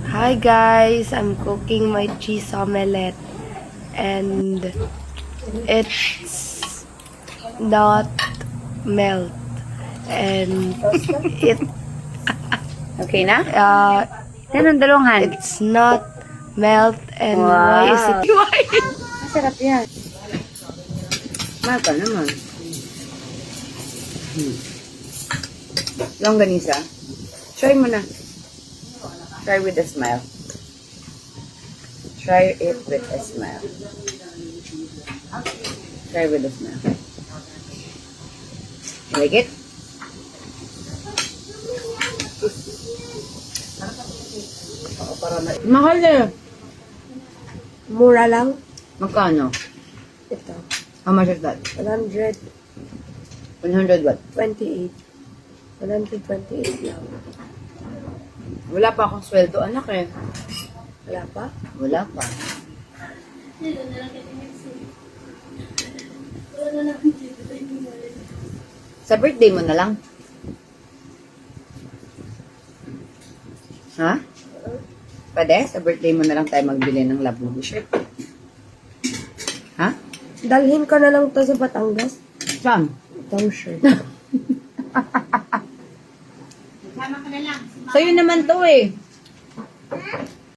Hi guys, I'm cooking my cheese omelette and it's not melt and it Okay na? uh, Yan ang dalawang hand. it's not melt and Wow. why is it Masarap yan. Mahal ka naman. Longganisa. Try mo na. Try with a smile. Try it with a smile. Try with a smile. Like it? Mahal eh. mura lang? Magkano? Ito, How much is that? 128 100 what? 128 lang. Wala pa akong sweldo, anak eh. Wala pa? Wala pa. Sa birthday mo na lang. Ha? Pwede? Sa birthday mo na lang tayo magbili ng love movie shirt. Ha? Dalhin ko na lang to sa Batangas. Saan? Itong shirt. Sa'yo naman to eh.